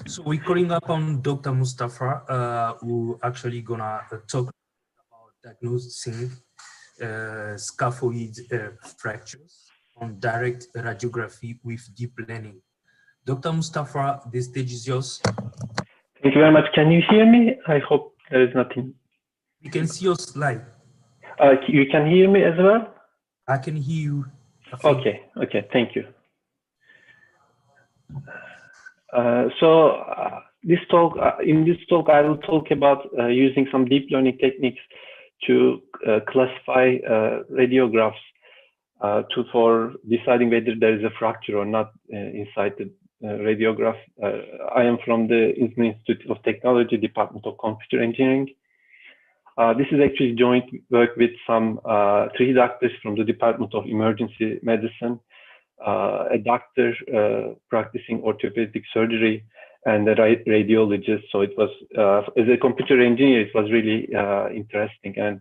So we're calling upon Dr. Mustafa, who actually gonna talk about diagnosing scaphoid fractures on direct radiography with deep learning. Dr. Mustafa, the stage is yours. Thank you very much. Can you hear me? I hope there is nothing. We can see your slide. You can hear me as well? I can hear you. Okay, thank you. In this talk, I will talk about using some deep learning techniques to classify radiographs for deciding whether there is a fracture or not inside the radiograph. I am from the Izmir Institute of Technology, Department of Computer Engineering. This is actually joint work with some 3 doctors from the Department of Emergency Medicine, a doctor practicing orthopedic surgery, and a radiologist. So it was, as a computer engineer, it was really interesting and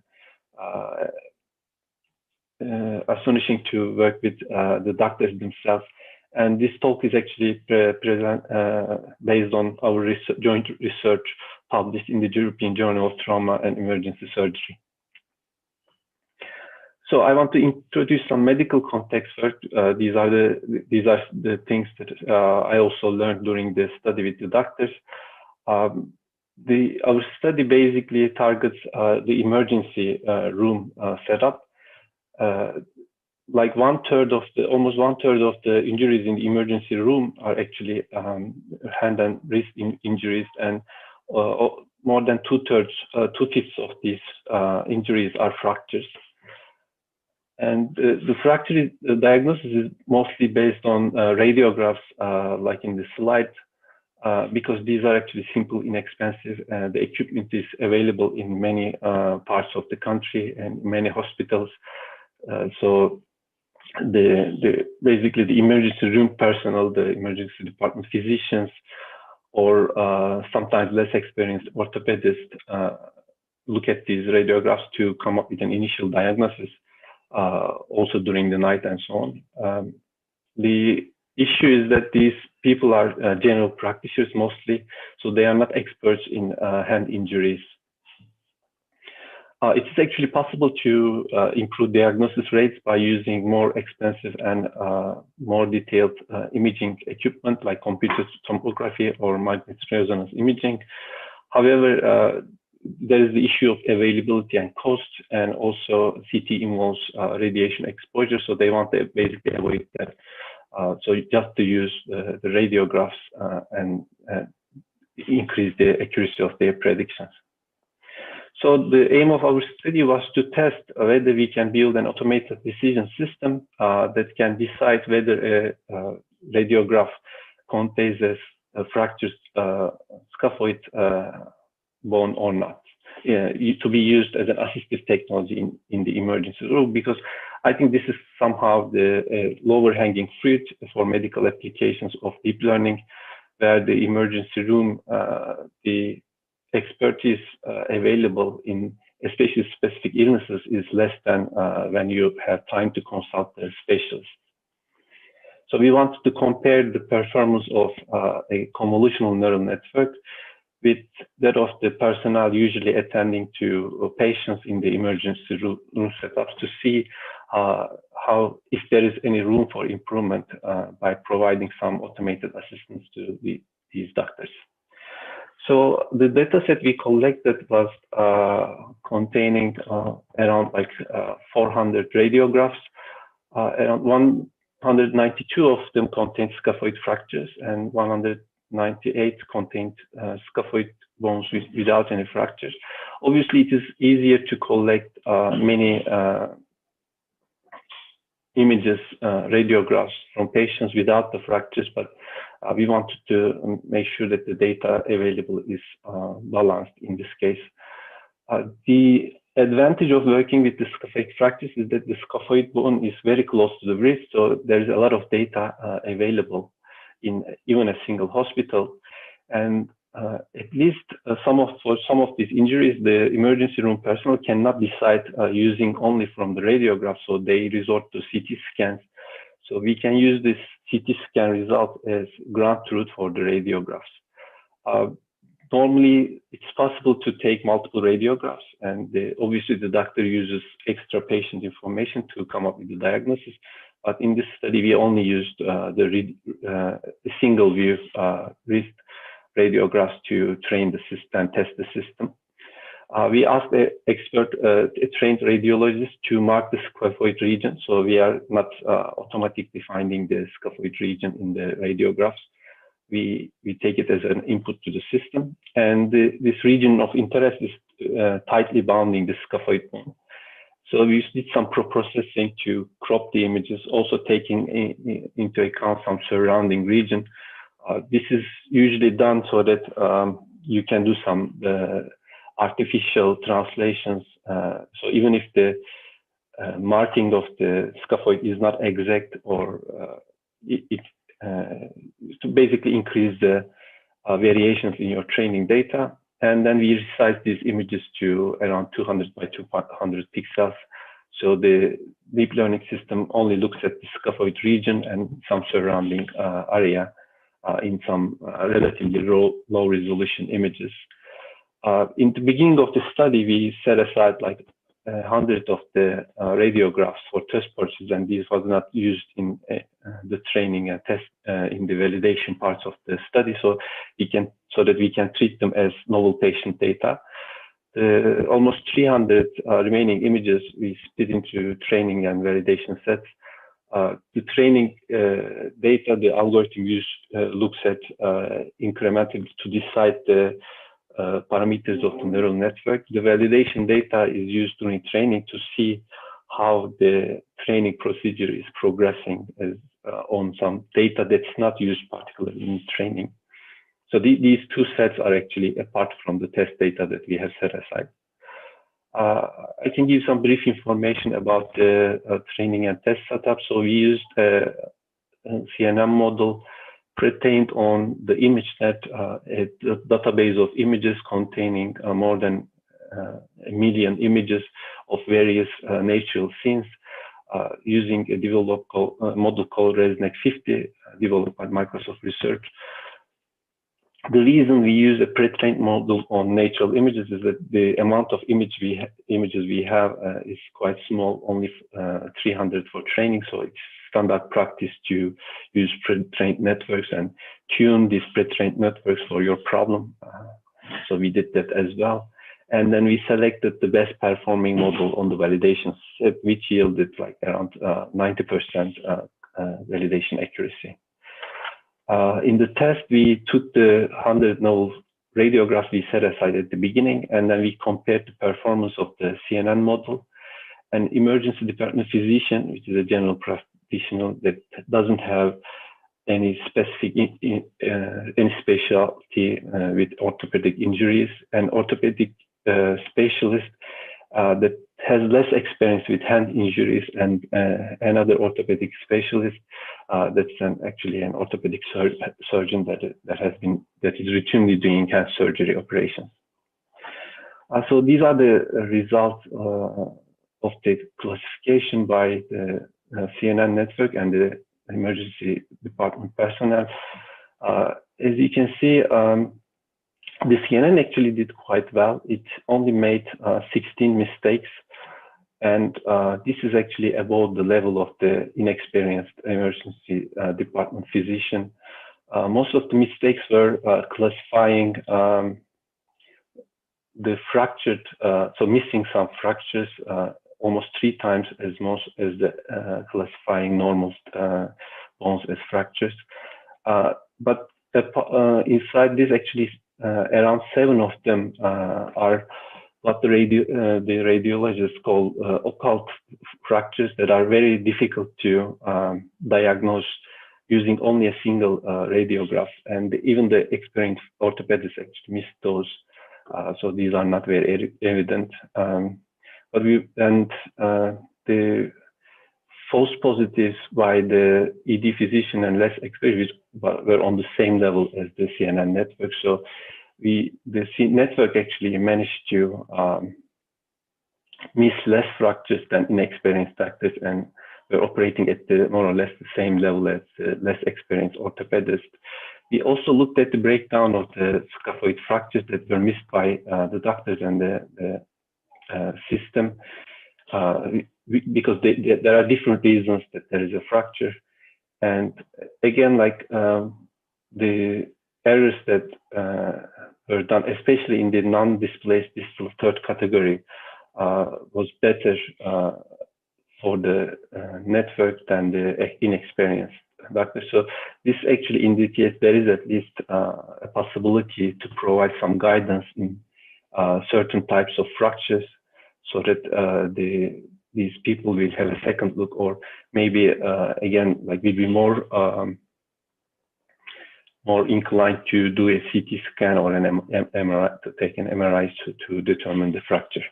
astonishing to work with the doctors themselves. And this talk is actually based on our joint research published in the European Journal of Trauma and Emergency Surgery. So I want to introduce some medical context first. These are the things that I also learned during the study with the doctors. Our study basically targets the emergency room setup. Like almost one third of the injuries in the emergency room are actually hand and wrist injuries, and more than 2/3, 2/5 of these injuries are fractures. And the fracture diagnosis is mostly based on radiographs, like in the slide, because these are actually simple, inexpensive, and the equipment is available in many parts of the country and many hospitals. So basically the emergency room personnel, the emergency department physicians, or sometimes less experienced orthopedists look at these radiographs to come up with an initial diagnosis, also during the night and so on. The issue is that these people are general practitioners mostly, so they are not experts in hand injuries. It's actually possible to improve diagnosis rates by using more expensive and more detailed imaging equipment like computed tomography or magnetic resonance imaging. However, there is the issue of availability and cost, and also CT involves radiation exposure, so they want to basically avoid that. So just to use the radiographs and increase the accuracy of their predictions. So the aim of our study was to test whether we can build an automated decision system that can decide whether a radiograph contains a fractured scaphoid bone or not, to be used as an assistive technology in the emergency room, because I think this is somehow the lower hanging fruit for medical applications of deep learning, where the emergency room, the expertise available in especially specific illnesses is less than when you have time to consult the specialists. So we wanted to compare the performance of a convolutional neural network with that of the personnel usually attending to patients in the emergency room setups, to see how, if there is any room for improvement by providing some automated assistance to these doctors. So the data set we collected was containing around 400 radiographs. Around 192 of them contained scaphoid fractures, and 198 contained scaphoid bones without any fractures. Obviously, it is easier to collect many images, radiographs from patients without the fractures, but we wanted to make sure that the data available is balanced in this case. The advantage of working with the scaphoid fractures is that the scaphoid bone is very close to the wrist, so there is a lot of data available in even a single hospital. And at least for some of these injuries, the emergency room personnel cannot decide using only from the radiograph, so they resort to CT scans. So we can use this CT scan result as ground truth for the radiographs. Normally, it's possible to take multiple radiographs, and obviously the doctor uses extra patient information to come up with the diagnosis. But in this study, we only used the single view wrist radiographs to train the system, test the system. We asked a trained radiologist to mark the scaphoid region, so we are not automatically finding the scaphoid region in the radiographs. We take it as an input to the system, and this region of interest is tightly bounding the scaphoid bone. So we did some processing to crop the images, also taking into account some surrounding region. This is usually done so that you can do some artificial translations. So even if the marking of the scaphoid is not exact, or to basically increase the variations in your training data. And then we resize these images to around 200 by 200 pixels. So the deep learning system only looks at the scaphoid region and some surrounding area in some relatively low resolution images. In the beginning of the study, we set aside like 100 of the radiographs for test purposes, and these was not used in the training and test in the validation parts of the study, so that we can treat them as novel patient data. Almost 300 remaining images we split into training and validation sets. The training data, the algorithm looks at incrementally to decide the parameters of the neural network. The validation data is used during training to see how the training procedure is progressing on some data that's not used particularly in training. So these two sets are actually apart from the test data that we have set aside. I can give some brief information about the training and test setup. So we used a CNN model pre-trained on the ImageNet, a database of images containing more than 1 million images of various natural scenes, using a model called ResNet 50, developed by Microsoft Research. The reason we use a pre-trained model on natural images is that the amount of images we have is quite small, only 300 for training. So it's standard practice to use pre-trained networks and tune these pre-trained networks for your problem. So we did that as well. And then we selected the best performing model on the validation set, which yielded like around 90% validation accuracy. In the test, we took the 100 novel radiographs we set aside at the beginning, and then we compared the performance of the CNN model. An emergency department physician, which is a general practitioner that doesn't have any specific any specialty with orthopedic injuries, an orthopedic specialist that has less experience with hand injuries, and another orthopedic specialist that's actually an orthopedic surgeon that is routinely doing hand surgery operations. So these are the results of the classification by the CNN network and the emergency department personnel. As you can see, the CNN actually did quite well. It only made 16 mistakes, and this is actually above the level of the inexperienced emergency department physician. Most of the mistakes were classifying the fractured, so missing some fractures, almost 3 times as much as the classifying normal bones as fractures. But inside this, actually, around 7 of them are what the radiologists call occult fractures that are very difficult to diagnose using only a single radiograph. And even the experienced orthopedists actually missed those. So these are not very evident. But the false positives by the ED physician and less experienced were on the same level as the CNN network. So the network actually managed to miss less fractures than inexperienced doctors, and we're operating at more or less the same level as less experienced orthopedist. We also looked at the breakdown of the scaphoid fractures that were missed by the doctors and the system, because there are different reasons that there is a fracture. And again, like the errors that were done, especially in the non-displaced distal third category, was better for the network than the inexperienced doctor. So this actually indicates there is at least a possibility to provide some guidance in certain types of fractures, so that these people will have a second look, or maybe again, like will be more inclined to do a CT scan or an MRI, to take an MRI to determine the fracture.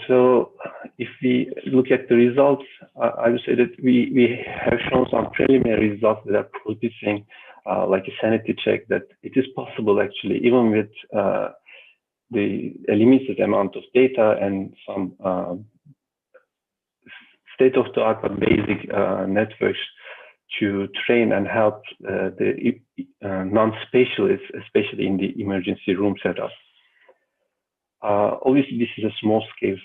So if we look at the results, I would say that we have shown some preliminary results that are promising, like a sanity check, that it is possible actually, even with a limited amount of data and some state-of-the-art but basic networks, to train and help the non-specialists, especially in the emergency room setup. Obviously, this is a small-scale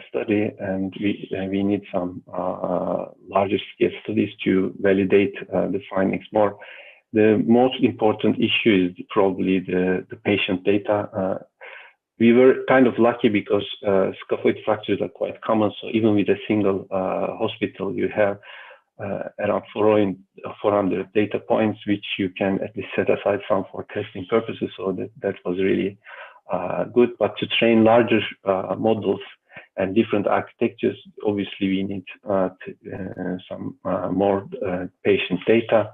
study, and we need some larger-scale studies to validate the findings more. The most important issue is probably the patient data. We were kind of lucky because scaphoid fractures are quite common. So even with a single hospital, you have around 400 data points, which you can at least set aside some for testing purposes. So that was really good. But to train larger models and different architectures, obviously we need some more patient data.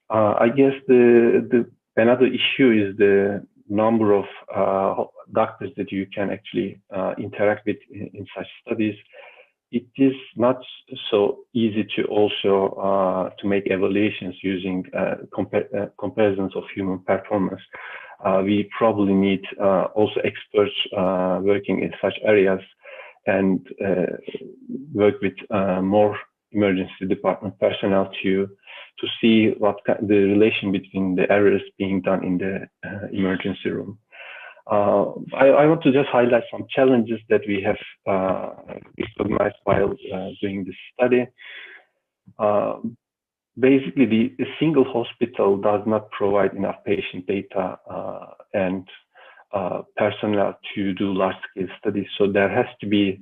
I guess another issue is the number of doctors that you can actually interact with in such studies. It is not so easy to also to make evaluations using comparisons of human performance. We probably need also experts working in such areas, and work with more emergency department personnel to see what the relation between the errors being done in the emergency room. I want to just highlight some challenges that we have recognized while doing this study. Basically, the single hospital does not provide enough patient data and personnel to do large-scale studies. So there has to be,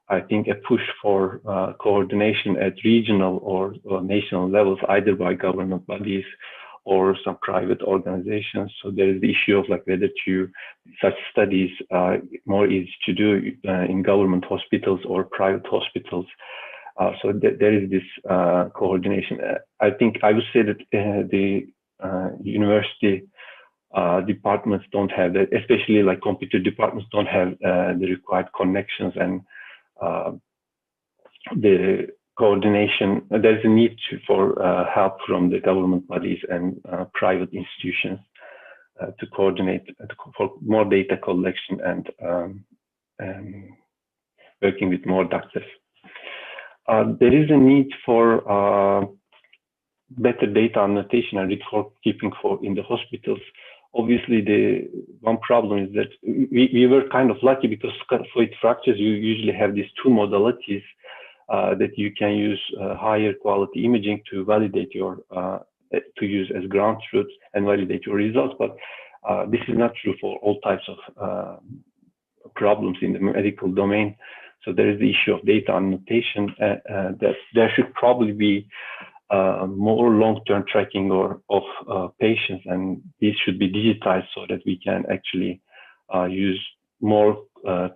I think, a push for coordination at regional or national levels, either by government bodies or some private organizations. So there is the issue of like whether such studies are more easy to do in government hospitals or private hospitals. So there is this coordination. I think I would say that the university departments don't have that, especially like computer departments don't have the required connections and the coordination. There's a need for help from the government bodies and private institutions to coordinate for more data collection and working with more doctors. There is a need for better data annotation and record keeping in the hospitals. Obviously, the one problem is that we were kind of lucky because scaphoid fractures, you usually have these two modalities that you can use higher quality imaging to validate your, to use as ground truth and validate your results. But this is not true for all types of problems in the medical domain. So there is the issue of data annotation. That there should probably be more long-term tracking of patients, and these should be digitized so that we can actually use more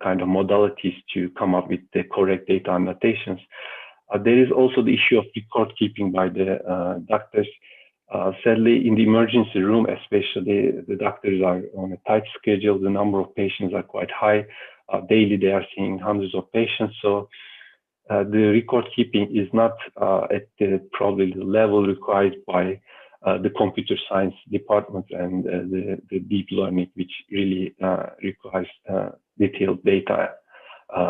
kind of modalities to come up with the correct data annotations. There is also the issue of record keeping by the doctors. Sadly, in the emergency room, especially, the doctors are on a tight schedule. The number of patients are quite high. Daily, they are seeing hundreds of patients. So the record keeping is not at probably the level required by the computer science department and the deep learning, which really requires detailed data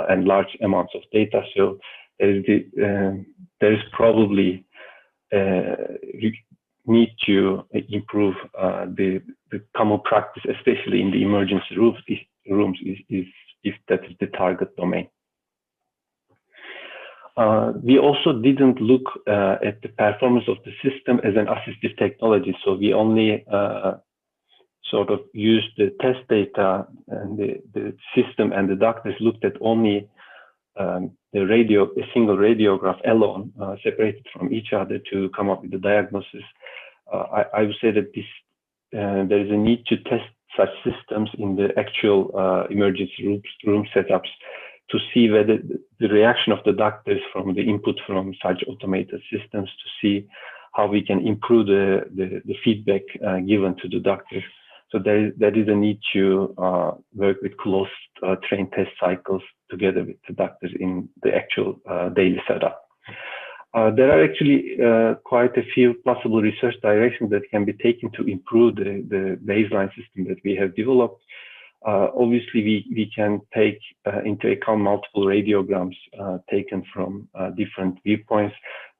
and large amounts of data. So there is probably need to improve the common practice, especially in the emergency rooms, if that is the target domain. We also didn't look at the performance of the system as an assistive technology, so we only sort of used the test data, and the system and the doctors looked at only a single radiograph alone, separated from each other to come up with the diagnosis. I would say that there is a need to test such systems in the actual emergency room setups to see whether the reaction of the doctors from the input from such automated systems, to see how we can improve the feedback given to the doctors. So there is a need to work with close trained test cycles together with the doctors in the actual daily setup. There are actually quite a few possible research directions that can be taken to improve the baseline system that we have developed. Obviously, we can take into account multiple radiograms taken from different viewpoints.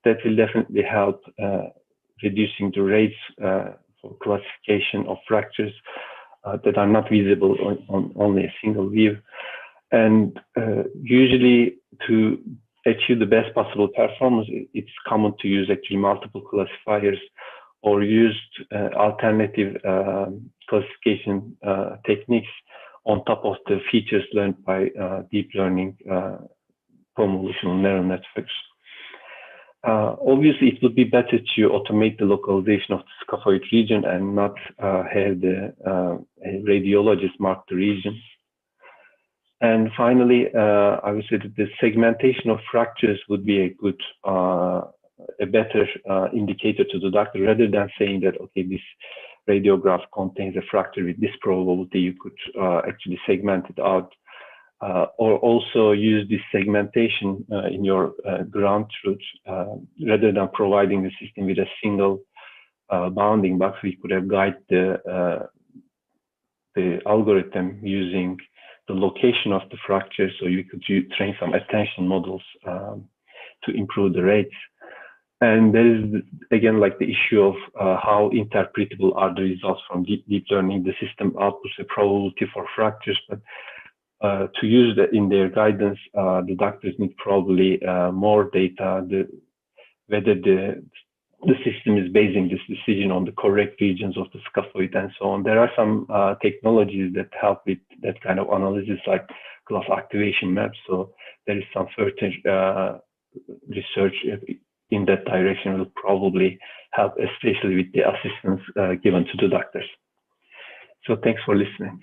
That will definitely help reducing the rates for classification of fractures that are not visible on only a single view. And usually, to achieve the best possible performance, it's common to use actually multiple classifiers or use alternative classification techniques on top of the features learned by deep learning convolutional neural networks. Obviously, it would be better to automate the localization of the scaphoid region and not have the radiologist mark the region. And finally, I would say that the segmentation of fractures would be a good, a better indicator to the doctor, rather than saying that, okay, this radiograph contains a fracture with this probability. You could actually segment it out, or also use this segmentation in your ground truth, rather than providing the system with a single bounding box. We could have guided the algorithm using the location of the fracture, so you could train some attention models to improve the rates. And there is, again, like the issue of how interpretable are the results from deep learning. The system outputs a probability for fractures, but to use that in their guidance, the doctors need probably more data, whether the system is basing this decision on the correct regions of the scaphoid and so on. There are some technologies that help with that kind of analysis, like class activation maps. So there is some further research in that direction will probably help, especially with the assistance given to the doctors. So thanks for listening.